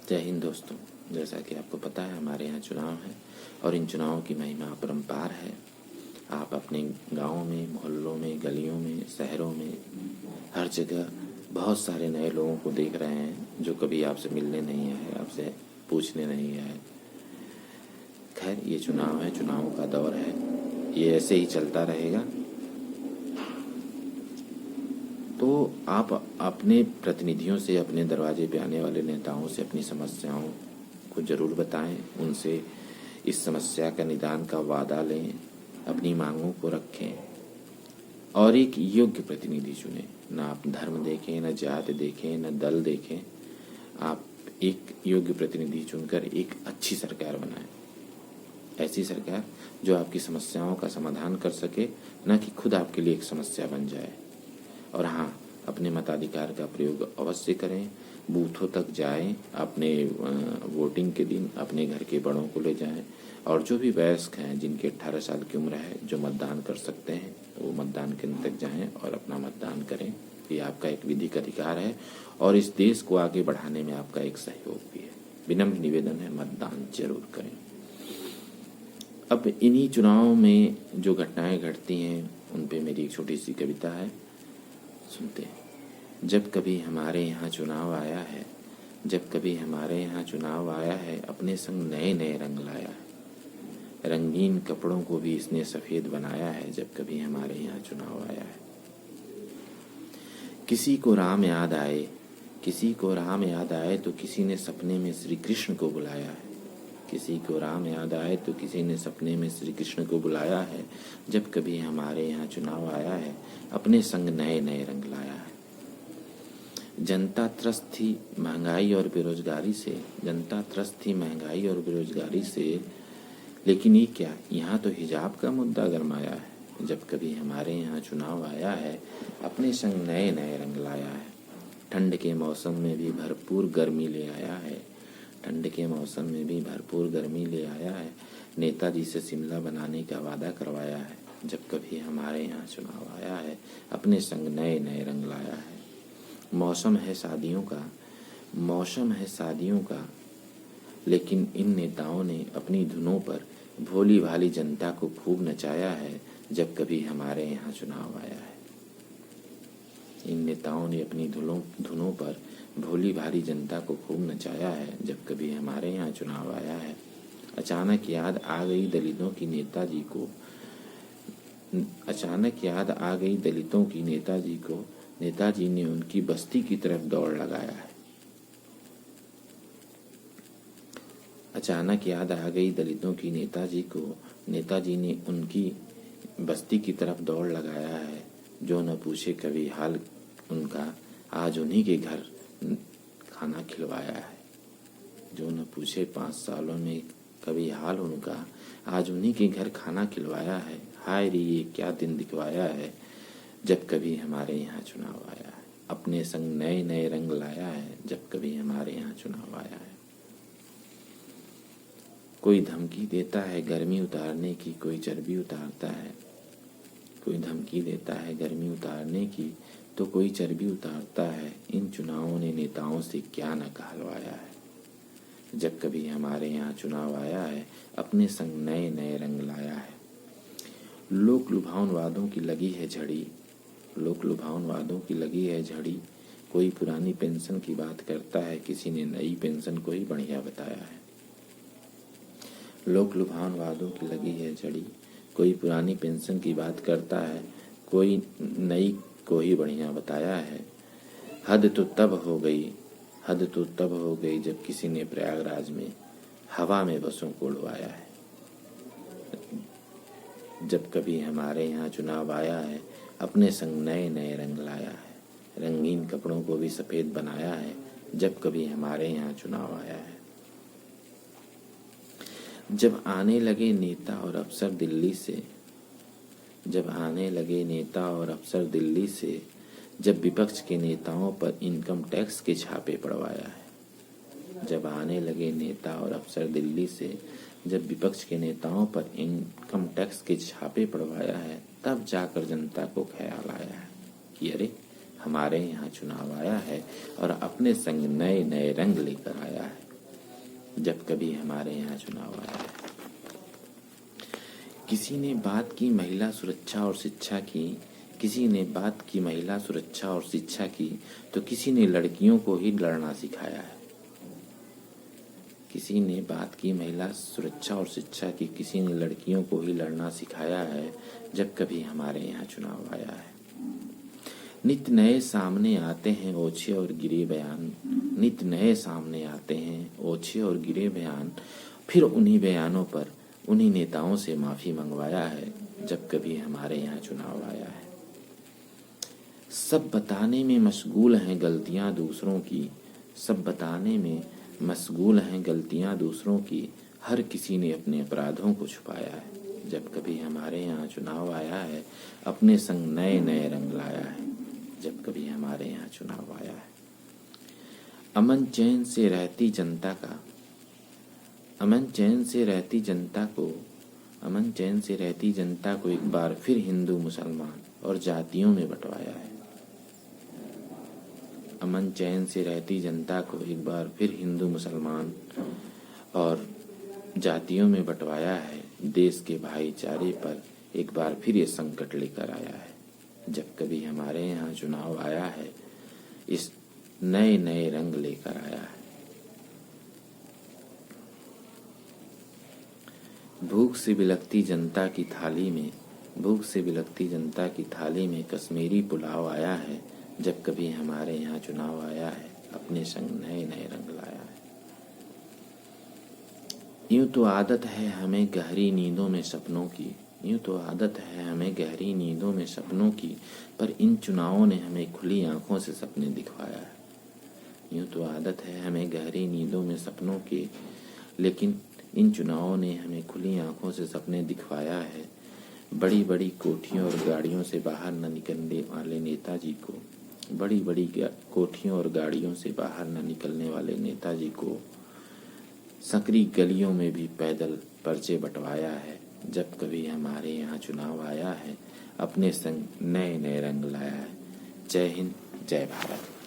जय हिंद दोस्तों। जैसा कि आपको पता है हमारे यहाँ चुनाव है और इन चुनावों की महिमा अपरंपार है। आप अपने गाँव में, मोहल्लों में, गलियों में, शहरों में, हर जगह बहुत सारे नए लोगों को देख रहे हैं जो कभी आपसे मिलने नहीं आए, आपसे पूछने नहीं आए। खैर, ये चुनाव है, चुनावों का दौर है, ये ऐसे ही चलता रहेगा। तो आप अपने प्रतिनिधियों से, अपने दरवाजे पे आने वाले नेताओं से अपनी समस्याओं को जरूर बताएं, उनसे इस समस्या का निदान का वादा लें, अपनी मांगों को रखें और एक योग्य प्रतिनिधि चुनें। न आप धर्म देखें, न जाति देखें, न दल देखें। आप एक योग्य प्रतिनिधि चुनकर एक अच्छी सरकार बनाएं, ऐसी सरकार जो आपकी समस्याओं का समाधान कर सके, न कि खुद आपके लिए एक समस्या बन जाए। और हाँ, अपने मताधिकार का प्रयोग अवश्य करें, बूथों तक जाएं, अपने वोटिंग के दिन अपने घर के बड़ों को ले जाएं और जो भी वयस्क हैं, जिनके 18 साल की उम्र है, जो मतदान कर सकते हैं, वो मतदान केंद्र तक जाएं और अपना मतदान करें। ये आपका एक विधिक अधिकार है और इस देश को आगे बढ़ाने में आपका एक सहयोग भी है। विनम्र निवेदन है, मतदान जरूर करें। अब इन्हीं चुनावों में जो घटनाएं घटती हैं उन पे मेरी एक छोटी सी कविता है, सुनते हैं। जब कभी हमारे यहाँ चुनाव आया है, जब कभी हमारे यहाँ चुनाव आया है, अपने संग नए नए रंग लाया है। रंगीन कपड़ों को भी इसने सफेद बनाया है, जब कभी हमारे यहाँ चुनाव आया है। किसी को राम याद आए, किसी को राम याद आए तो किसी ने सपने में श्री कृष्ण को बुलाया है। किसी को राम याद आए तो किसी ने सपने में श्री कृष्ण को बुलाया है। जब कभी हमारे यहाँ चुनाव आया है, अपने संग नए नए रंग लाया है। जनता त्रस्त थी महंगाई और बेरोजगारी से, जनता त्रस्त थी महंगाई और बेरोजगारी से, लेकिन ये क्या, यहाँ तो हिजाब का मुद्दा गरमाया है। जब कभी हमारे यहाँ चुनाव आया है, अपने संग नए नए रंग लाया है। ठंड के मौसम में भी भरपूर गर्मी ले आया है, ठंड के मौसम में भी भरपूर गर्मी ले आया है। नेताजी से शिमला बनाने का वादा करवाया है। जब कभी हमारे यहाँ चुनाव आया है, अपने संग नए नए रंग लाया है। मौसम है शादियों का, मौसम है शादियों का, लेकिन इन नेताओं ने अपनी धुनों पर भोली भाली जनता को खूब नचाया है। जब कभी हमारे यहाँ चुनाव आया है, इन नेताओं ने अपनी धुनों पर भोली भाली जनता को खूब नचाया है। जब कभी हमारे यहाँ चुनाव आया है। अचानक याद आ गई दलितों की नेताजी को, अचानक याद आ गई दलितों की नेताजी को, नेताजी ने उनकी बस्ती की तरफ दौड़ लगाया है। अचानक याद आ गई दलितों की नेताजी को, नेताजी ने उनकी बस्ती की तरफ दौड़ लगाया है। जो न पूछे कभी हाल उनका, आज उन्हीं के घर खाना खिलवाया है। जो न पूछे 5 सालों में कभी हाल उनका, आज उन्हीं के घर खाना खिलवाया है। हाय रे, ये क्या दिन दिखवाया है। जब कभी हमारे यहाँ चुनाव आया है, अपने संग नए नए रंग लाया है। जब कभी हमारे यहाँ चुनाव आया है। कोई धमकी देता है गर्मी उतारने की, कोई चर्बी उतारता है। कोई धमकी देता है गर्मी उतारने की तो कोई चर्बी उतारता है। इन चुनावों ने नेताओं से क्या न कहलवाया है। जब कभी हमारे यहाँ चुनाव आया है, अपने संग नए नए रंग लाया है। लोक लुभावन वादों की लगी है झड़ी, लोक लुभावन वादों की लगी है झड़ी। कोई पुरानी पेंशन की बात करता है, किसी ने नई पेंशन को ही बढ़िया बताया है। लोक लुभावन वादों की लगी है झड़ी, कोई पुरानी पेंशन की बात करता है, कोई नई को ही बढ़िया बताया है। हद तो तब हो गई, हद तो तब हो गई जब किसी ने प्रयागराज में हवा में बसों को उड़वाया है। जब कभी हमारे यहाँ चुनाव आया है, अपने संग नए नए रंग लाया है। रंगीन कपड़ों को भी सफेद बनाया है। जब कभी हमारे यहाँ चुनाव आया है। जब आने लगे नेता और अफसर दिल्ली से, जब आने लगे नेता और अफसर दिल्ली से, जब विपक्ष के नेताओं पर इनकम टैक्स के छापे पड़वाया है। जब आने लगे नेता और अफसर दिल्ली से, जब विपक्ष के नेताओं पर इनकम टैक्स के छापे पड़वाया है, तब जाकर जनता को ख्याल आया है कि अरे, हमारे यहाँ चुनाव आया है और अपने संग नए नए रंग लेकर आया है। जब कभी हमारे यहाँ चुनाव आया है। किसी ने बात की महिला सुरक्षा और शिक्षा की, किसी ने बात की महिला सुरक्षा और शिक्षा की, तो किसी ने लड़कियों को ही लड़ना सिखाया है। किसी ने बात की महिला सुरक्षा और शिक्षा की, किसी ने लड़कियों को ही लड़ना सिखाया है, जब कभी हमारे यहाँ चुनाव आया है। नित नए सामने आते हैं ओछे और गिरे बयान, नित नए सामने आते हैं ओछे और गिरे बयान, फिर उन्हीं बयानों पर उन्हीं नेताओं से माफी मंगवाया है, जब कभी हमारे यहाँ चुनाव आया है। सब बताने में मशगूल हैं गलतियां दूसरों की, सब बताने में मशगूल हैं गलतियां दूसरों की, हर किसी ने अपने अपराधों को छुपाया है, जब कभी हमारे यहाँ चुनाव आया है। अपने संग नए नए रंग लाया है, जब कभी हमारे यहाँ चुनाव आया है। अमन चैन से रहती जनता का, अमन चैन से रहती जनता को, अमन चैन से रहती जनता को एक बार फिर हिंदू मुसलमान और जातियों में बंटवाया है। अमन चैन से रहती जनता को एक बार फिर हिंदू मुसलमान और जातियों में बंटवाया है। देश के भाईचारे पर एक बार फिर ये संकट लेकर आया है, जब कभी हमारे यहाँ चुनाव आया है। इस नए नए रंग लेकर आया है। भूख से बिलखती जनता की थाली में, भूख से बिलखती जनता की थाली में कश्मीरी पुलाव आया है, जब कभी हमारे यहाँ चुनाव आया है। अपने संग नए नए रंग लाया है। यूं तो आदत है हमें गहरी नींदों में सपनों की, यूं तो आदत है हमें गहरी नींदों में सपनों की, पर इन चुनावों ने हमें खुली आंखों से सपने दिखवाया है। यूं तो आदत है हमें गहरी नींदों में सपनों की, लेकिन इन चुनावों ने हमें खुली आंखों से सपने दिखवाया है। बड़ी बड़ी कोठियों और गाड़ियों से बाहर न निकलने वाले नेताजी को, बड़ी बड़ी कोठियों और गाड़ियों से बाहर न निकलने वाले नेताजी को संकरी गलियों में भी पैदल पर्चे बंटवाया है, जब कभी हमारे यहाँ चुनाव आया है। अपने संग नए नए रंग लाया है। जय हिंद, जय भारत।